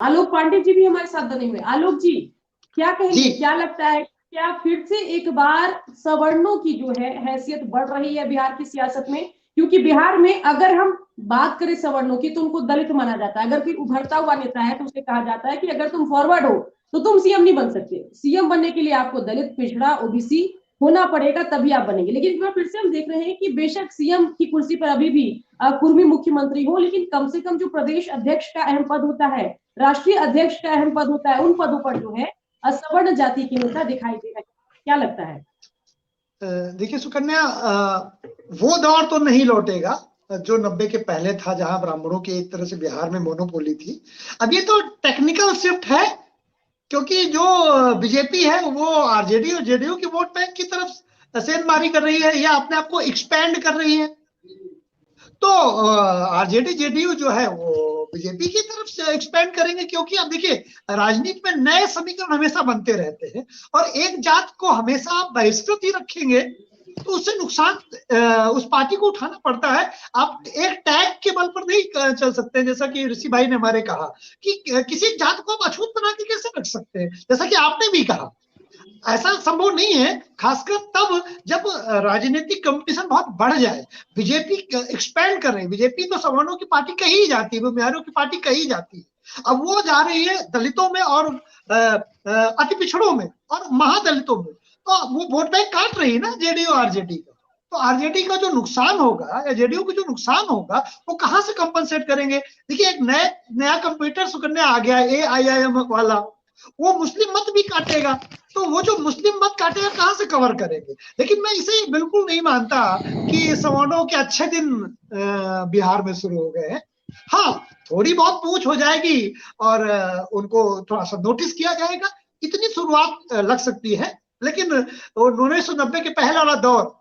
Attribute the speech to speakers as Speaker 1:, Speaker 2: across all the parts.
Speaker 1: आलोक पांडे जी भी हमारे साथ बने हुए। आलोक जी, क्या कहेंगे,
Speaker 2: जी
Speaker 1: क्या लगता है, क्या फिर से एक बार सवर्णों की जो है हैसियत बढ़ रही है बिहार की सियासत में? क्योंकि बिहार में अगर हम बात करें सवर्णों की तो उनको दलित माना जाता है। अगर कोई उभरता हुआ नेता है तो उसे कहा जाता है कि अगर तुम फॉरवर्ड हो तो तुम सीएम नहीं बन सकते, सीएम बनने के लिए आपको दलित, पिछड़ा, ओबीसी होना पड़ेगा, तभी आप बनेंगे। लेकिन इस बार फिर से हम देख रहे हैं कि बेशक सीएम की कुर्सी पर अभी भी कुर्मी मुख्यमंत्री हो, लेकिन कम से कम जो प्रदेश अध्यक्ष का अहम पद होता है, राष्ट्रीय अध्यक्ष का अहम पद होता है, उन पदों पर जो है सवर्ण जाति के नेता दिखाई दे रहे हैं। क्या लगता है?
Speaker 2: देखिए सुकन्या, वो दौर तो नहीं लौटेगा जो 90 के पहले था, जहां ब्राह्मणों की एक तरह से बिहार में मोनोपोली थी। अब ये तो टेक्निकल शिफ्ट है, क्योंकि जो बीजेपी है वो आरजेडी और जेडीयू की वोट बैंक की तरफ सेंधमारी कर रही है या अपने आप को एक्सपैंड कर रही है। तो आरजेडी जेडीयू जो है वो बीजेपी की तरफ से एक्सपैंड करेंगे, क्योंकि अब देखिए राजनीति में नए समीकरण हमेशा बनते रहते हैं, और एक जात को हमेशा आप बहिष्कृत ही रखेंगे तो उससे नुकसान उस पार्टी को उठाना पड़ता है। आप एक टैग के बल पर नहीं चल सकते, जैसा कि ऋषि भाई ने हमारे कहा कि किसी जात को आप अछूत बना के कैसे रख सकते हैं, जैसा कि आपने भी कहा ऐसा संभव नहीं है, खासकर तब जब राजनीतिक कंपटीशन बहुत बढ़ जाए। बीजेपी एक्सपैंड कर रही है, बीजेपी तो सवर्णों की पार्टी कही जाती है, वो बिहारियों की पार्टी कही जाती है। अब वो जा रही है दलितों में और अति पिछड़ों में और महादलितों में, तो वो वोट बैंक काट रही है ना जेडीयू आरजेडी का। तो आरजेडी का जो नुकसान होगा या जेडीयू का जो नुकसान होगा वो कहां से कंपनसेट करेंगे? देखिए एक नया कंप्यूटर सुकन्या आ गया है, AIIM वाला, वो मुस्लिम मत भी काटेगा। तो वो जो मुस्लिम मत काटेगा कहां से कवर करेंगे? लेकिन मैं इसे बिल्कुल नहीं मानता कि सवर्णों के अच्छे दिन बिहार में शुरू हो गए हैं। हाँ, थोड़ी बहुत पूछ हो जाएगी और उनको थोड़ा सा नोटिस किया जाएगा, इतनी शुरुआत लग सकती है। लेकिन 1990 के पहले वाला दौर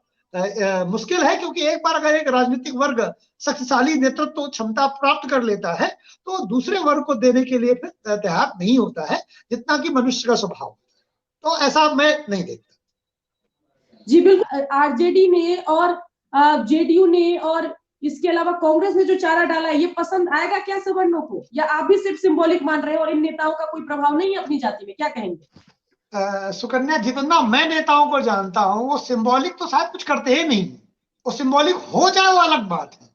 Speaker 2: मुश्किल है, क्योंकि एक बार अगर एक राजनीतिक वर्ग शक्तिशाली नेतृत्व क्षमता प्राप्त कर लेता है तो दूसरे वर्ग को देने के लिए फिर तैयार नहीं होता है, जितना कि मनुष्य का स्वभाव। तो ऐसा मैं नहीं देखता।
Speaker 1: जी बिल्कुल, आरजेडी ने और जेडीयू ने और इसके अलावा कांग्रेस ने जो चारा डाला है, ये पसंद आएगा क्या सवर्णों को, या आप भी सिर्फ सिंबॉलिक मान रहे हो और इन नेताओं का कोई प्रभाव नहीं है अपनी जाति में? क्या कहेंगे?
Speaker 2: सुकन्या, जितना मैं नेताओं को जानता हूं वो सिंबॉलिक तो शायद कुछ करते ही नहीं। वो सिंबॉलिक हो जाए वो अलग बात है,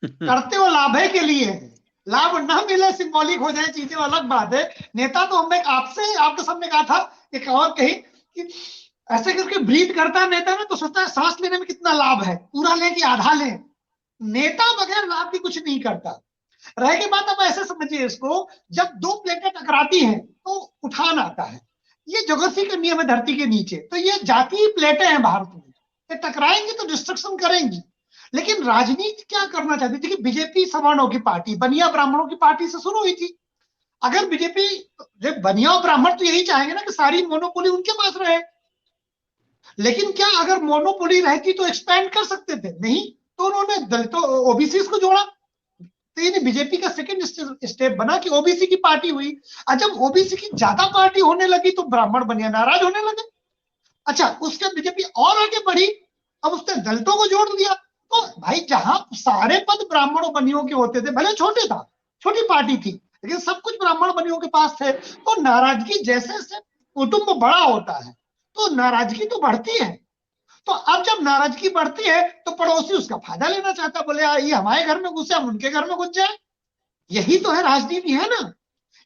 Speaker 2: करते वो लाभ है के लिए है, लाभ ना मिले सिंबॉलिक हो जाए चीजें अलग बात है। नेता तो हमने आपसे आपके सामने कहा था, एक और कही कि ऐसे करके ब्रीथ करता है नेता में तो सोचता है सांस लेने में कितना लाभ है, पूरा ले कि आधा ले। नेता बगैर लाभ की कुछ नहीं करता। रह की बात, अब ऐसे समझिए इसको, जब दो प्लेटें टकराती हैं तो उठान आता है। ये ज्योग्राफी का नियम है धरती के नीचे, तो ये जातीय प्लेटें हैं भारत में, ये टकराएंगी तो डिस्ट्रक्शन करेंगी। लेकिन राजनीति क्या करना चाहती थी कि बीजेपी सवर्णों की पार्टी, बनिया ब्राह्मणों की पार्टी से शुरू हुई थी। अगर बीजेपी, बनिया और ब्राह्मण तो यही चाहेंगे ना कि सारी मोनोपोली उनके पास रहे। लेकिन क्या अगर मोनोपोली रहती तो एक्सपैंड कर सकते थे? नहीं, तो उन्होंने दलितों ओबीसी को जोड़ा। तो ये बीजेपी का सेकंड स्टेप बना कि ओबीसी की पार्टी हुई। और जब ओबीसी की ज्यादा पार्टी होने लगी तो ब्राह्मण बनिया नाराज होने लगे। अच्छा, उसके बाद बीजेपी और आगे बढ़ी, अब उसने दलितों को जोड़ दिया। तो भाई जहां सारे पद ब्राह्मणों बनियों के होते थे, भले छोटे था, छोटी पार्टी थी, लेकिन सब कुछ ब्राह्मण बनियों के पास थे, तो नाराजगी जैसे जैसे कुटुंब बड़ा होता है तो नाराजगी तो बढ़ती है। तो अब जब नाराजगी बढ़ती है तो पड़ोसी उसका फायदा लेना चाहता है, बोले ये हमारे घर में घुसे, हम उनके घर में घुस जाए। यही तो है राजनीति, है ना?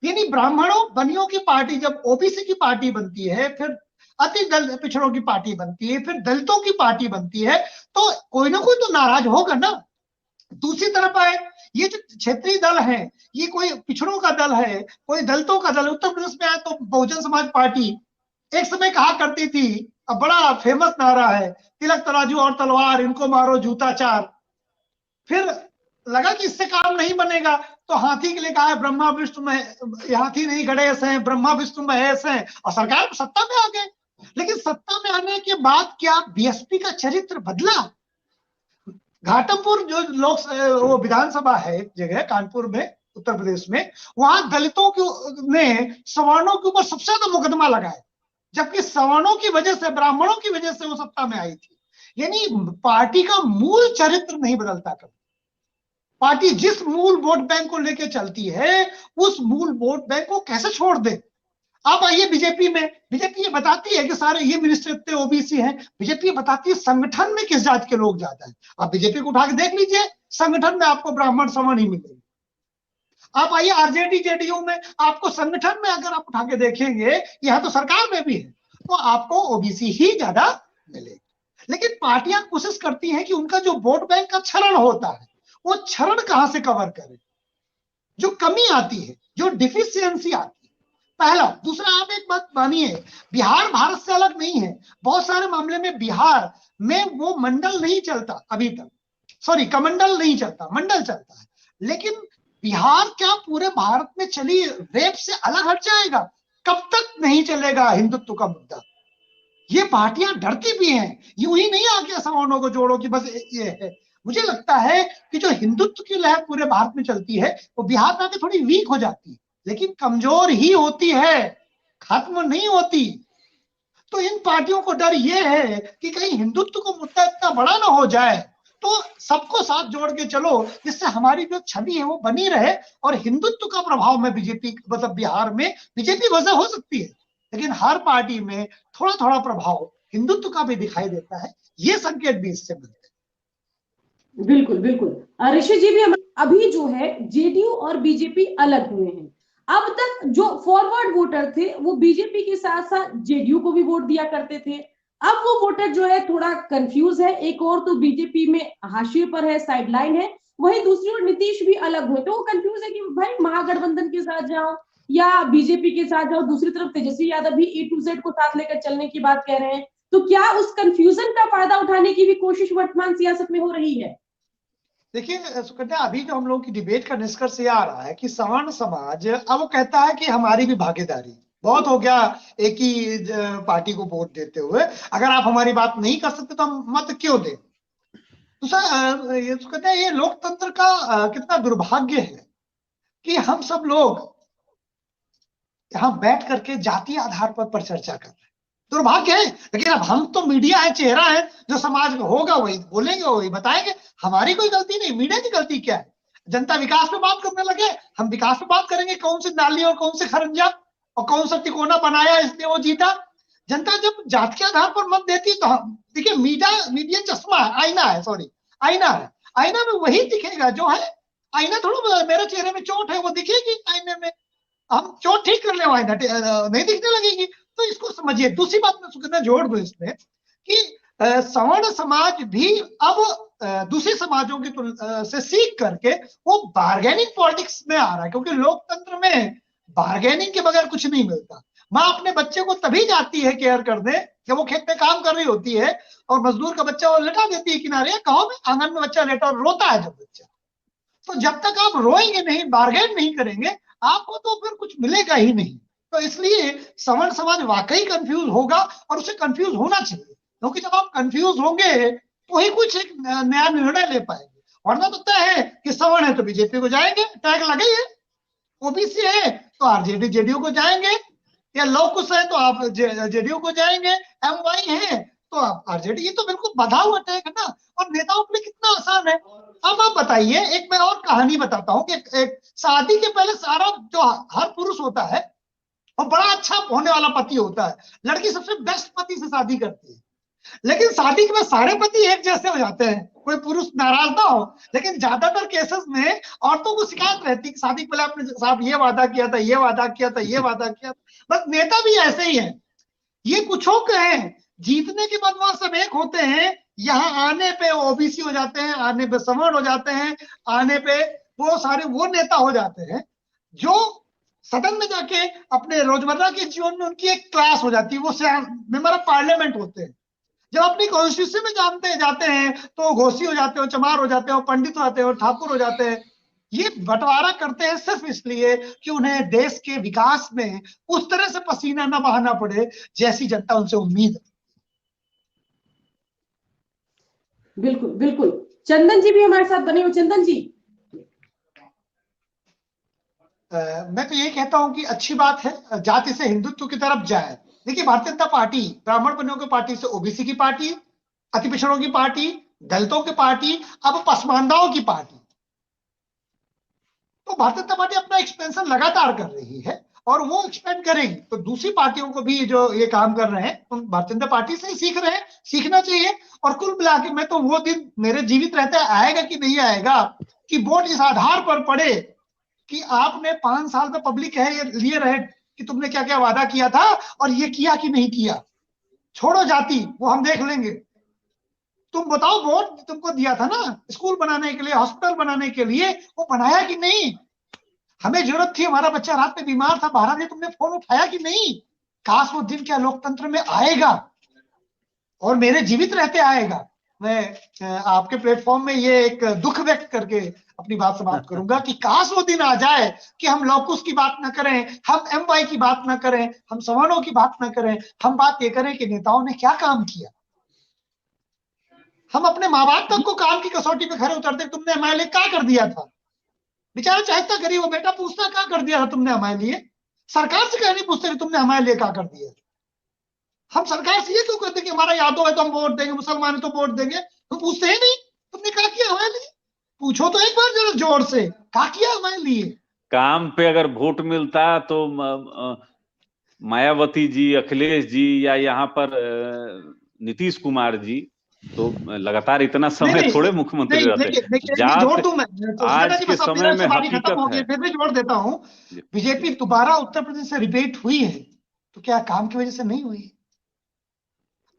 Speaker 2: यानी ब्राह्मणों बनियों की पार्टी जब ओबीसी की पार्टी बनती है, फिर अति दल पिछड़ों की पार्टी बनती है, फिर दलितों की पार्टी बनती है, तो कोई ना कोई तो नाराज होगा ना। दूसरी तरफ आए, ये जो क्षेत्रीय दल है, ये कोई पिछड़ों का दल है, कोई दलितों का दल। उत्तर प्रदेश में आए तो बहुजन समाज पार्टी एक समय कहा करती थी, अब बड़ा फेमस नारा है, तिलक तराजू और तलवार, इनको मारो जूता चार। फिर लगा कि इससे काम नहीं बनेगा, तो हाथी के लिए कहा है ब्रह्मा विष्णु में, हाथी नहीं गणेश हैं, ब्रह्मा विष्णु महेश हैं, और सरकार सत्ता में आ गए। लेकिन सत्ता में आने के बाद क्या बीएसपी का चरित्र बदला? घाटमपुर जो लोक वो विधानसभा है जगह कानपुर में उत्तर प्रदेश में, वहां दलितों ने सवर्णों के ऊपर सबसे ज्यादा मुकदमा लगाया, जबकि सवर्णों की वजह से, ब्राह्मणों की वजह से वो सत्ता में आई थी। यानी पार्टी का मूल चरित्र नहीं बदलता कभी, पार्टी जिस मूल वोट बैंक को लेकर चलती है, उस मूल वोट बैंक को कैसे छोड़ दे। आप आइए बीजेपी में, बीजेपी ये बताती है कि सारे ये मिनिस्टर इतने ओबीसी हैं, बीजेपी ये बताती है संगठन में किस जात के लोग ज्यादा हैं। आप बीजेपी को उठा के देख लीजिए, संगठन में आपको ब्राह्मण सवर्ण ही मिलेंगे। आप आइए आरजेडी जेडीयू में, आपको संगठन में अगर आप उठा के देखेंगे, यहां तो सरकार में भी है, तो आपको ओबीसी ही ज्यादा मिलेगा। लेकिन पार्टियां कोशिश करती हैं कि उनका जो वोट बैंक का क्षरण होता है, वो क्षरण कहां से कवर करे, जो कमी आती है, जो डिफिशियंसी आती है। पहला। दूसरा, आप एक बात मानिए, बिहार भारत से अलग नहीं है। बहुत सारे मामले में बिहार में वो मंडल नहीं चलता अभी तक, सॉरी कमंडल नहीं चलता, मंडल चलता है। लेकिन बिहार क्या पूरे भारत में चली रेप से अलग हट जाएगा? कब तक नहीं चलेगा हिंदुत्व का मुद्दा? ये पार्टियां डरती भी हैं, यूं ही नहीं आके सवर्णों को जोड़ो कि बस ये है। मुझे लगता है कि जो हिंदुत्व की लहर पूरे भारत में चलती है, वो बिहार में आके थोड़ी वीक हो जाती है, लेकिन कमजोर ही होती है, खत्म नहीं होती। तो इन पार्टियों को डर यह है कि कहीं हिंदुत्व को मुद्दा इतना बड़ा ना हो जाए, तो सबको साथ जोड़ के चलो, जिससे हमारी जो छवि है वो बनी रहे। और हिंदुत्व का प्रभाव में बीजेपी, मतलब बिहार में बीजेपी वजह हो सकती है, लेकिन हर पार्टी में थोड़ा थोड़ा प्रभाव हिंदुत्व का भी दिखाई देता है। ये संकेत भी इससे मिलते हैं।
Speaker 1: बिल्कुल बिल्कुल। ऋषि जी भी अभी जो है जेडीयू और बीजेपी अलग हुए हैं। अब तक जो फॉरवर्ड वोटर थे वो बीजेपी के साथ साथ जेडीयू को भी वोट दिया करते थे। अब वो वोटर जो है थोड़ा कंफ्यूज है, एक और तो बीजेपी में हाशिए पर है, साइडलाइन है, वहीं दूसरी ओर नीतीश भी अलग हुए, तो वो कंफ्यूज है कि भाई महागठबंधन के साथ जाओ या बीजेपी के साथ जाओ। दूसरी तरफ तेजस्वी यादव भी A to Z को साथ लेकर चलने की बात कह रहे हैं। तो क्या उस कंफ्यूजन का फायदा उठाने की भी कोशिश वर्तमान सियासत में हो रही है?
Speaker 2: देखिए सुकन्या, अभी जो हम लोग की डिबेट का निष्कर्ष ये आ रहा है कि सवर्ण समाज अब वो कहता है कि हमारी भी भागीदारी, बहुत हो गया एक ही पार्टी को वोट देते हुए, अगर आप हमारी बात नहीं कर सकते तो हम मत क्यों दें। दूसरा, ये कहते हैं, ये लोकतंत्र का कितना दुर्भाग्य है कि हम सब लोग यहाँ बैठ करके जातीय आधार पर चर्चा कर रहे हैं। दुर्भाग्य है। लेकिन अब हम तो मीडिया है, चेहरा है, जो समाज में होगा वही बोलेंगे, वही बताएंगे। हमारी कोई गलती नहीं, मीडिया की गलती क्या है? जनता विकास पे बात करने लगे, हम विकास पे बात करेंगे, कौन सी नाली और कौन से खरंजा और कौन सा तिकोना बनाया इसलिए वो जीता। जनता जब जात के आधार पर मत देती है तो हम, देखिए मीडिया चश्मा है, आईना है, सॉरी आईना है, आईना में वही दिखेगा जो है। आईना थोड़ा मेरे चेहरे में चोट है वो दिखेगी आईने में, हम चोट ठीक कर ले, आईना नहीं दिखने लगेगी। तो इसको समझिए। दूसरी बात मैं सुकन्या जोड़ दूं इसमें कि सवर्ण समाज भी अब दूसरे समाजों की से सीख करके वो बार्गेनिंग पॉलिटिक्स में आ रहा है, क्योंकि लोकतंत्र में बार्गेनिंग के बगैर कुछ नहीं मिलता। माँ अपने बच्चे को तभी जाती है केयर करने जब वो खेत में काम कर रही होती है, और मजदूर का बच्चा वो लेटा देती है किनारे, गाँव में आंगन में बच्चा लेटा और रोता है जब बच्चा। तो जब तक आप रोएंगे नहीं, बार्गेन नहीं करेंगे, आपको तो फिर कुछ मिलेगा ही नहीं। तो इसलिए सवर्ण समाज वाकई कंफ्यूज होगा, और उसे कंफ्यूज होना चाहिए, क्योंकि जब आप कंफ्यूज होंगे तो ही कुछ एक नया निर्णय ले पाएंगे। वरना तो तय है कि सवर्ण है तो बीजेपी को जाएंगे, टैग लगे है, ओबीसी है तो आरजेडी जेडीयू को जाएंगे, या लोकुश है तो आप जेडीयू को जाएंगे, एमवाई है तो आप आरजेडी। ये तो बिल्कुल बंधा हुआ टैग है ना। और नेताओं के लिए कितना आसान है। अब आप बताइए, एक मैं और कहानी बताता हूँ कि एक शादी के पहले सारा जो हर पुरुष होता है और बड़ा अच्छा होने वाला पति होता है, लड़की सबसे बेस्ट पति से शादी करती है, लेकिन शादी के बाद सारे पति एक जैसे हो जाते हैं, कोई पुरुष नाराज ना हो। लेकिन ज्यादातर केसेस में औरतों को शिकायत रहती है, शादी के पहले आपने साहब ये वादा किया था, ये वादा किया था, ये वादा किया था। बस नेता भी ऐसे ही है, ये कुछ हो कहे, जीतने के बाद वहां सब एक होते हैं, यहाँ आने पे ओबीसी हो जाते हैं, आने पे सवर्ण हो जाते हैं, आने पे वो सारे वो नेता हो जाते हैं जो सदन में जाके अपने रोजमर्रा के जीवन में उनकी एक क्लास हो जाती है, वो मेंबर ऑफ पार्लियामेंट होते हैं। जब अपनी कॉन्स्टिट्यूशन में जाते हैं तो घोषी हो जाते हो, चमार हो जाते हो, पंडित हो जाते हो, ठाकुर हो जाते हैं। ये बंटवारा करते हैं सिर्फ इसलिए कि उन्हें देश के विकास में उस तरह से पसीना न बहाना पड़े जैसी जनता उनसे उम्मीद है।
Speaker 1: बिल्कुल बिल्कुल। चंदन जी भी हमारे साथ बने हो। चंदन जी,
Speaker 2: मैं तो ये कहता हूं कि अच्छी बात है जाति से हिंदुत्व की तरफ जाए। देखिए, भारतीय जनता पार्टी ब्राह्मण बनियों की पार्टी से ओबीसी की पार्टी, अति पिछड़ों की पार्टी, दलितों की पार्टी, अब पसमानदाओं की पार्टी। तो भारतीय जनता पार्टी अपना एक्सपेंशन लगातार कर रही है और वो एक्सपेंड करेगी। तो दूसरी पार्टियों को भी जो ये काम कर रहे हैं उन भारतीय जनता पार्टी से ही सीख रहे हैं, सीखना चाहिए। और कुल मिला के मैं तो वो दिन मेरे जीवित रहते आएगा कि नहीं आएगा कि वोट इस आधार पर पड़े कि आपने 5 साल में पब्लिक है ये लिए रहे कि तुमने क्या क्या वादा किया था और ये किया कि नहीं किया। छोड़ो जाति, वो हम देख लेंगे। तुम बताओ वोट तुमको दिया था ना स्कूल बनाने के लिए, हॉस्पिटल बनाने के लिए, वो बनाया कि नहीं। हमें जरूरत थी, हमारा बच्चा रात में बीमार था, 12 बजे तुमने फोन उठाया कि नहीं। काश वो दिन क्या लोकतंत्र में आएगा और मेरे जीवित रहते आएगा। मैं आपके प्लेटफॉर्म में ये एक दुख व्यक्त करके अपनी बात समाप्त करूंगा कि काश वो दिन आ जाए कि हम लॉकस की बात ना करें, हम एमवाई की बात ना करें, हम सवर्णों की बात ना करें, हम बात ये करें कि नेताओं ने क्या काम किया। हम अपने माँ बाप तक को काम की कसौटी पे खड़े उतरते, तुमने हमारे लिए क्या कर दिया था। बेचारा चाहता गरीब वो बेटा पूछता क्या कर दिया था तुमने हमारे लिए। सरकार से क्या नहीं पूछते कि तुमने हमारे लिए क्या कर दिया। हम सरकार से ये क्यों कहते कि हमारा यादव है तो हम वोट देंगे, मुसलमान है तो वोट देंगे। तो पूछते ही नहीं तुमने क्या किया हमारे लिए। पूछो तो एक बार जरा जोर से, क्या किया हमारे लिए।
Speaker 3: काम पे अगर वोट मिलता तो मायावती जी, अखिलेश जी या यहाँ पर नीतीश कुमार जी तो लगातार इतना समय थोड़े मुख्यमंत्री रहते।
Speaker 2: जोड़ दूं मैं
Speaker 3: आज के समय में हकीकत है।
Speaker 2: फिर भी जोड़ देता हूं, बीजेपी दोबारा उत्तर प्रदेश से रिपीट हुई है तो क्या काम की वजह से नहीं हुई।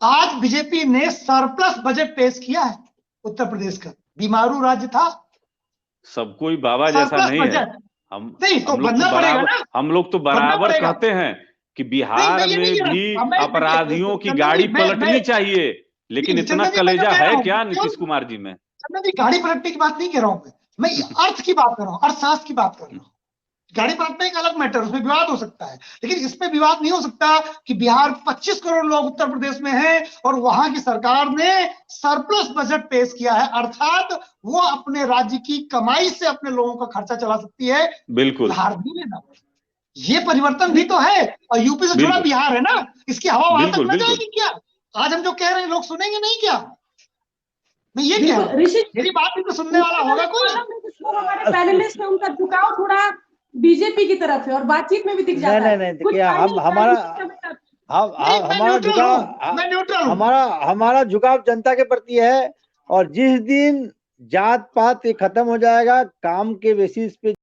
Speaker 2: आज बीजेपी ने सरप्लस बजट पेश किया है उत्तर प्रदेश का। बीमारू राज्य था,
Speaker 3: सब कोई बाबा जैसा नहीं है। हम लोग तो बराबर कहते हैं कि बिहार में भी अपराधियों की गाड़ी पलटनी चाहिए, लेकिन इतना कलेजा है क्या नीतीश कुमार जी में।
Speaker 2: गाड़ी पलटने की बात नहीं कह रहा हूं मैं अर्थ की बात कर रहा हूं, अर्थशास्त्र की बात कर रहा हूं। गाड़ी पलटने एक अलग मैटर, उसमें विवाद हो सकता है, लेकिन इसमें विवाद नहीं हो सकता कि बिहार 25 करोड़ लोग उत्तर प्रदेश में हैं और वहां की सरकार ने सरप्लस बजट पेश किया है, अर्थात वो अपने राज्य की कमाई से अपने लोगों का खर्चा चला सकती है।
Speaker 3: बिल्कुल,
Speaker 2: बिहार नहीं लेना, ये परिवर्तन भी तो है। और यूपी से जुड़ा बिहार है ना, इसकी हवा वहां तक न जाएगी क्या। आज हम जो कह रहे हैं लोग सुनेंगे नहीं क्या। मैं ये कह रहा हूं, मेरी बात भी तो सुनने वाला होगा कोई।
Speaker 1: हमारे पैनलिस्ट है उनका झुकाव थोड़ा बीजेपी की तरफ है और बातचीत में भी दिख जाता है।
Speaker 4: नहीं देखिए, हमारा झुकाव जनता के प्रति है। और जिस दिन जात पात खत्म हो जाएगा, काम के बेसिस पे